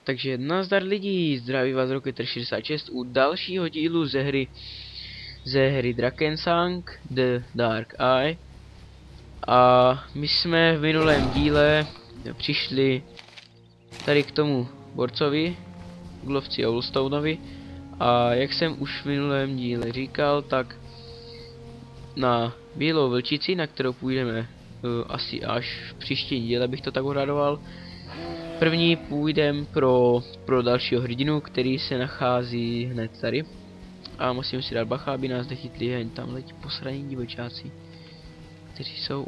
Takže nazdar lidi, zdraví vás Rocket66 u dalšího dílu ze hry Drakensang The Dark Eye. A my jsme v minulém díle přišli tady k tomu borcovi, k lovci Owlstoneovi. A jak jsem už v minulém díle říkal, tak na bílou vlčici, na kterou půjdeme asi až v příští díle, bych to tak odhadoval. První půjdem pro dalšího hrdinu, který se nachází hned tady. A musím si dát bacha, aby nás nechytli jen tamhle ti posraní divočáci, kteří jsou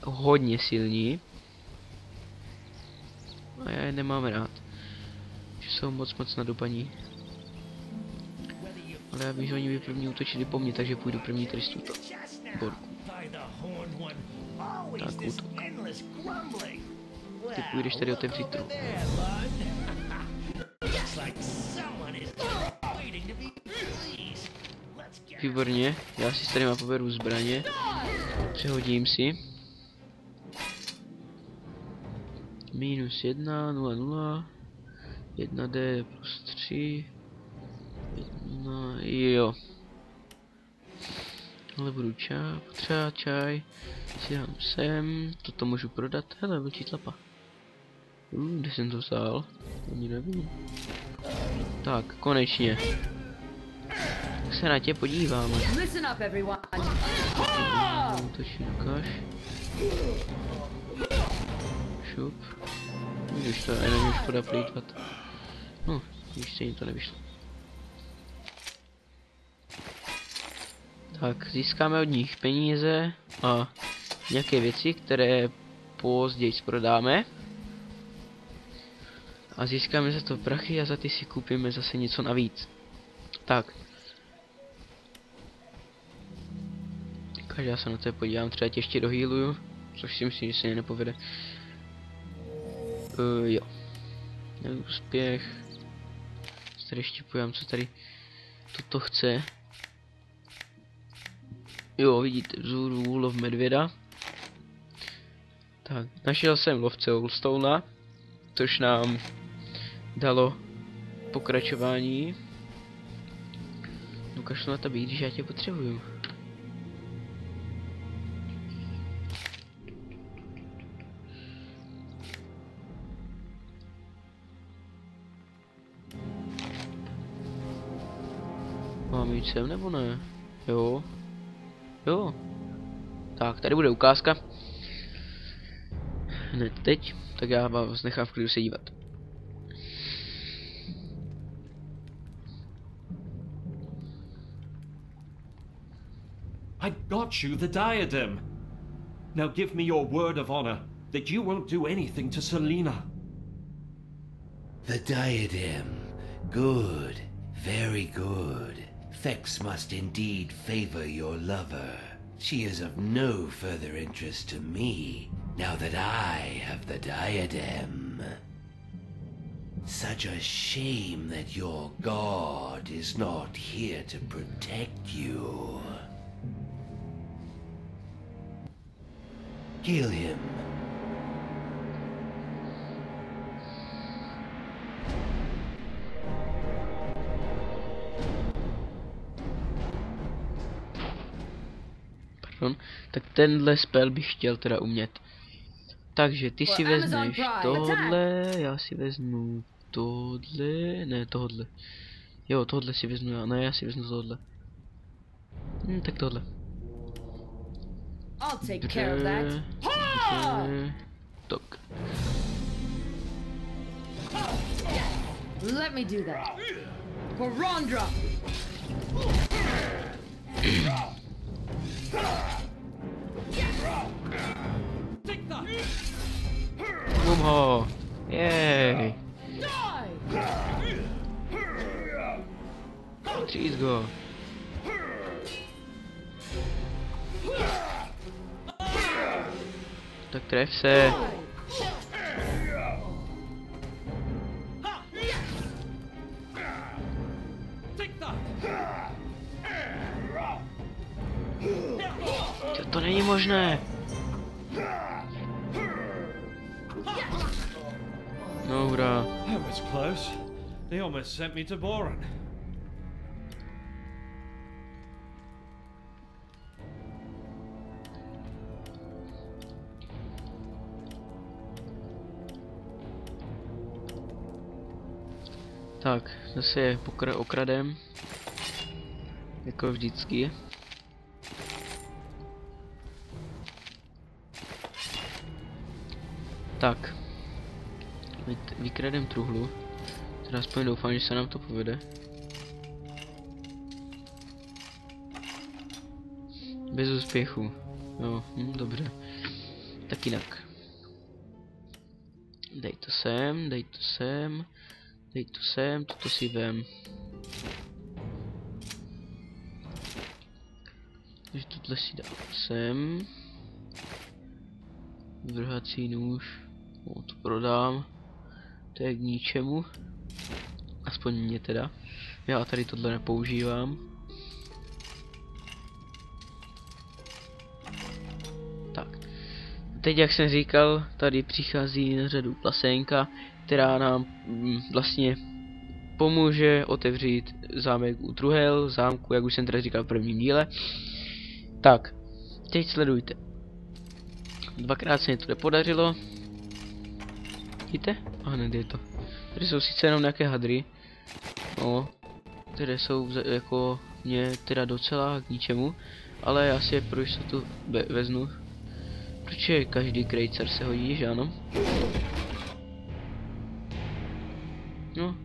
hodně silní. A já je nemám rád, že jsou moc nadupaní. Ale já vím, že oni by první útočili po mně, takže půjdu první tady z tuto borku. Tak útok. Ty půjdeš tady otevřít trhu. Výborně, já si tady poberu zbraně. Přehodím si. -1, 0, 0. 1D plus 3. 1, jo. Ale budu potřebovat čaj. Si dám sem. Toto můžu prodat. Hele, vlčí tlapa. Kde jsem to vzal? Ani nevím. Tak, konečně. Tak se na tě podíváme. Točí dokáž. Šup. Když to jenom už škoda plýtvat. No, když se jim to nevyšlo. Tak, získáme od nich peníze a nějaké věci, které později prodáme. A získáme za to prachy a za ty si koupíme zase něco navíc. Tak. Takže já se na to podívám, třeba tě ještě dohýluju, což si myslím, že se nepovede. Jo. Neúspěch. Tady ještě pojám, co tady toto chce. Jo, vidíte, vzhůru úlov medvěda. Tak, našel jsem lovce Owlstonea, což nám dalo pokračování. Dokažu na to být, když já tě potřebuju. Mám jít sem nebo ne? Jo. Jo. Tak, tady bude ukázka. Hned teď. Tak já vás nechám v klidu se dívat. I got you the diadem. Now give me your word of honor that you won't do anything to Selena. The diadem. Good. Very good. Fex must indeed favor your lover. She is of no further interest to me, now that I have the diadem. Such a shame that your god is not here to protect you. Kill him. Tak tenhle spell bych chtěl teda umět. Takže ty si vezmeš tohle, já si vezmu tohle, ne tohle. Jo, tohle si vezmu já, ne, já si vezmu tohle. Tak tohle. Tak. Let me do that. Corondra. Bum ho. Jej. Tříz go. Tak tref se. To není možné. No hurá. That was close. They almost sent me to Boran. Tak, zase je okradem. Jako vždycky. Tak. Vykradem truhlu. Teda aspoň doufám, že se nám to povede. Bez úspěchu. Jo, dobře. Tak jinak. Dej to sem, dej to sem. Dej to sem, toto si vem. Takže tohle si dám sem. Vrhací nůž. No, to prodám. To je k ničemu. Aspoň mě teda. Já tady tohle nepoužívám. Tak. Teď, jak jsem říkal, tady přichází na řadu plasénka, která nám vlastně pomůže otevřít zámek u Truhel, zámku, jak už jsem teda říkal v prvním díle. Tak, teď sledujte. Dvakrát se mi to nepodařilo. Vidíte? A hned je to. Tady jsou sice jenom nějaké hadry, no, které jsou jako mě teda docela k ničemu, ale já si je pro jistotu vezmu. Protože každý krejcar se hodí, že ano? No.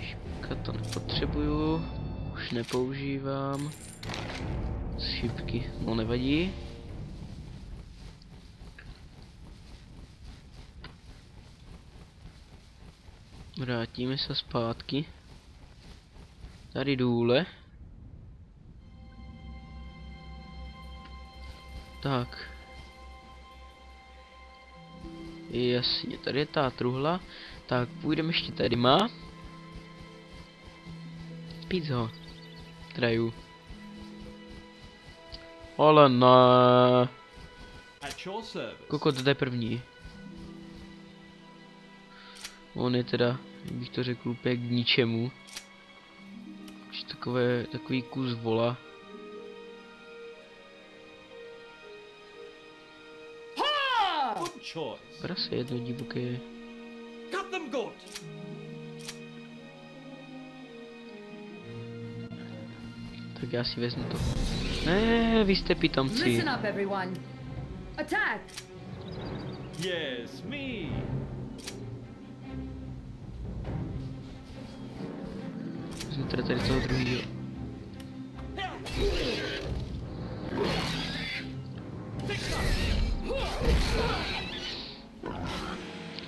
Šipka to nepotřebuju, už nepoužívám. Šipky, no nevadí. Vrátíme se zpátky. Tady důle. Tak. Jasně, tady je ta truhla. Tak, půjdeme ještě tady má. Pít ho. Traju. Ale ne. Kokot, to je první. On je teda, jak bych to řekl, úplně k ničemu. Takový kus vola. Prase jedno divoké. Tak já si vezmu to. Ne, vy jste pitomci. Listen up, everyone. Attack! Yes, me. Vezmu teda tady toho druhýho.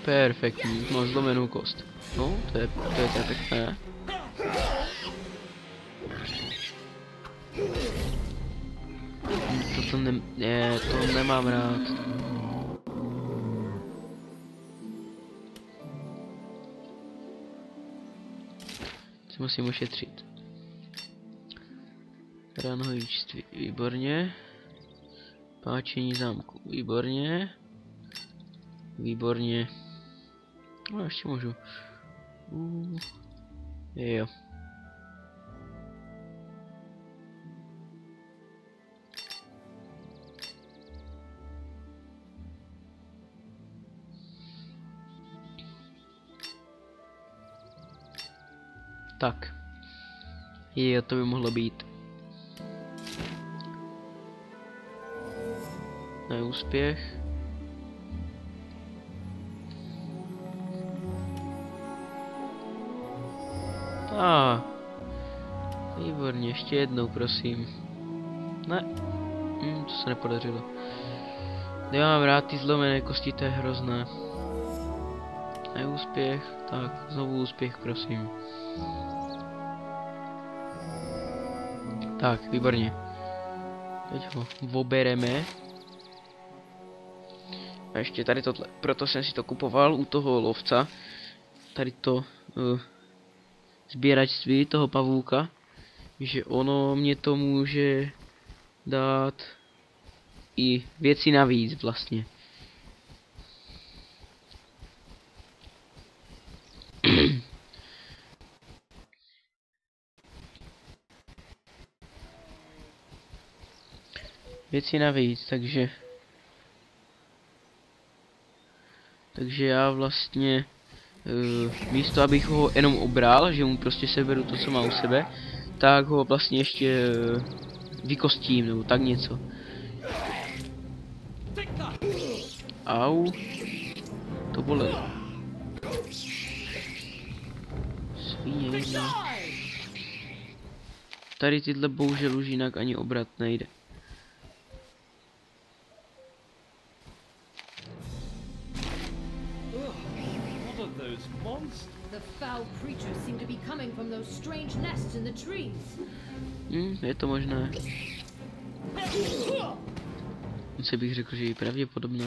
Perfektní, mám zlomenou kost. No, to je teda pěkné. To nemám rád. Co musím ušetřit. Ránohojčství, výborně. Páčení zámku, výborně. Výborně. No, ještě můžu. Jo. Tak. Jo, to by mohlo být. Neúspěch. Výborně, ještě jednou, prosím. Ne. To se nepodařilo. Nemám rád ty zlomené kosti, to je hrozné. Neúspěch, tak znovu úspěch, prosím. Tak, výborně. Teď ho obereme. A ještě tady tohle. Proto jsem si to kupoval u toho lovca. Tady to sběračství toho pavouka. Že ono mě to může dát i věci navíc vlastně. Věci navíc, takže já vlastně místo abych ho jenom obral, že mu prostě seberu to, co má u sebe, tak ho vlastně ještě vykostím, nebo tak něco. Au. To bolelo. Svíně jedna. Tady tyhle bohužel už jinak ani obrat nejde. The foul creatures seem to be coming from those strange nests in the trees. Je to možné. Dokonce bych řekl, že je pravděpodobné.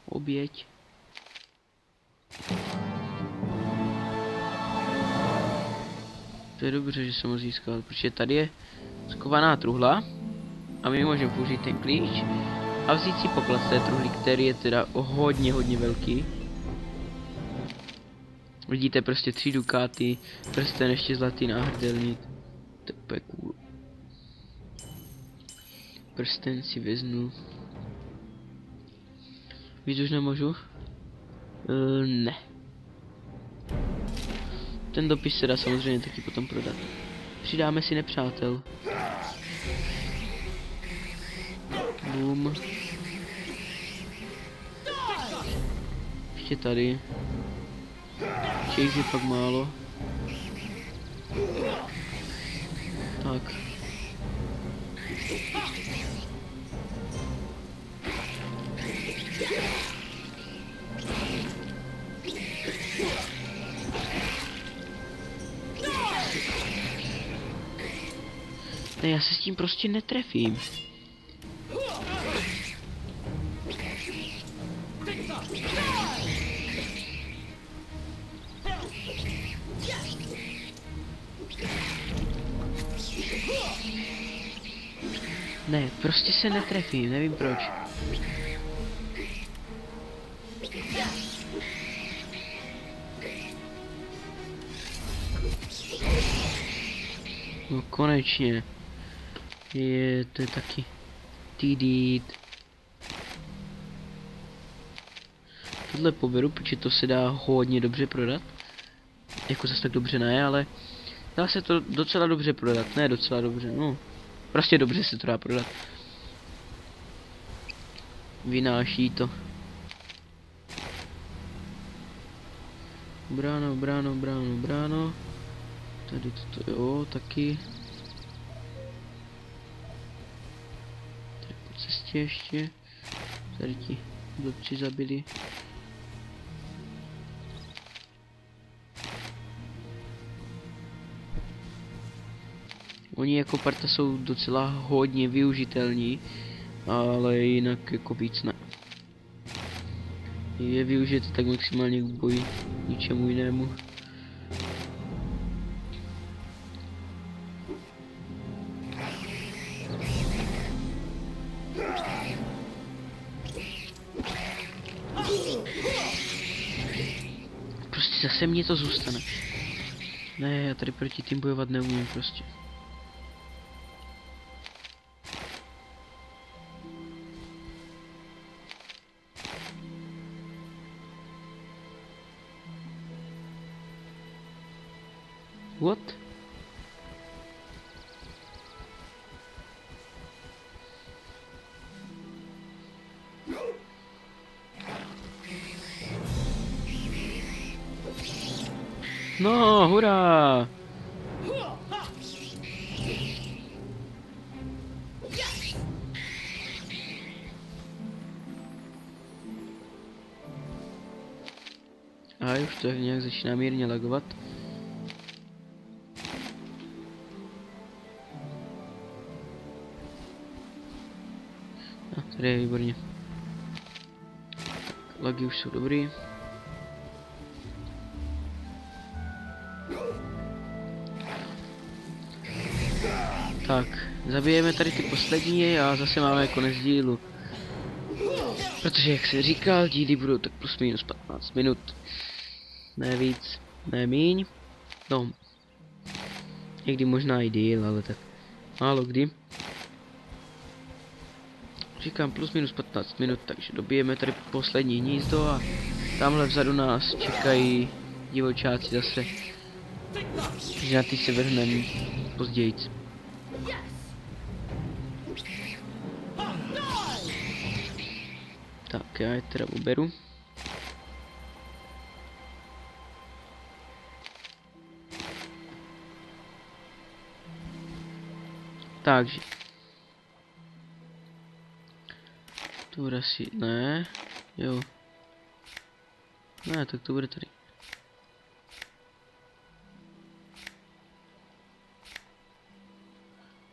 Oběť. To je dobře, že jsem ho získal, protože tady je skovaná truhla a my můžeme použít ten klíč a vzít si poklad té truhly, který je teda hodně velký. Vidíte prostě 3 dukáty, prsten ještě zlatý náhrdelník. To je cool. Prsten si vezmu. Víc už nemůžu? Ne. Ten dopis se dá samozřejmě taky potom prodat. Přidáme si nepřátel. Boom. Ještě tady. Ještě jich je fakt málo. Tak. Ne, já se s tím prostě netrefím. Ne, prostě se netrefím, nevím proč. No konečně. To je taky týdít. Tohle poberu, protože to se dá hodně dobře prodat. Jako zase tak dobře ne, ale dá se to docela dobře prodat. Ne docela dobře, no. Prostě dobře se to dá prodat. Vynáší to. Bráno. Tady toto jo, taky. Tady po cestě ještě. Tady ti blbci zabili. Oni jako parta jsou docela hodně využitelní, ale jinak jako víc ne. Je využijete tak maximálně k boji, ničemu jinému. Prostě zase mě to zůstane. Ne, já tady proti tým bojovat neumím prostě. What? No, hurá! A už to nějak začíná mírně lagovat. Tady je výborně. Lagy už jsou dobrý. Tak, zabijeme tady ty poslední a zase máme konec dílu. Protože jak jsem říkal, díly budou tak plus minus 15 minut. Ne víc, ne míň. No. Někdy možná i díl, ale tak málo kdy. Říkám plus minus 15 minut, takže dobijeme tady poslední hnízdo a tamhle vzadu nás čekají divočáci zase. Takže na ty se vrhneme později. Tak, já je teda uberu. Takže. Tu asi ne. Jo. Ne, tak to bude tady.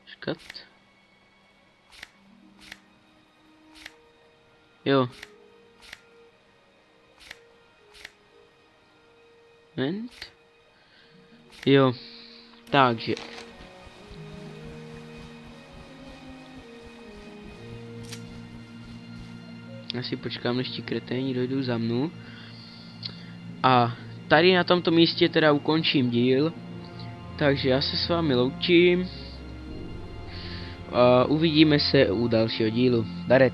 Škat. Jo. Moment. Jo. Takže. Asi počkám, než ti kreténi dojdou za mnou. A tady na tomto místě teda ukončím díl. Takže já se s vámi loučím. A uvidíme se u dalšího dílu. Darec.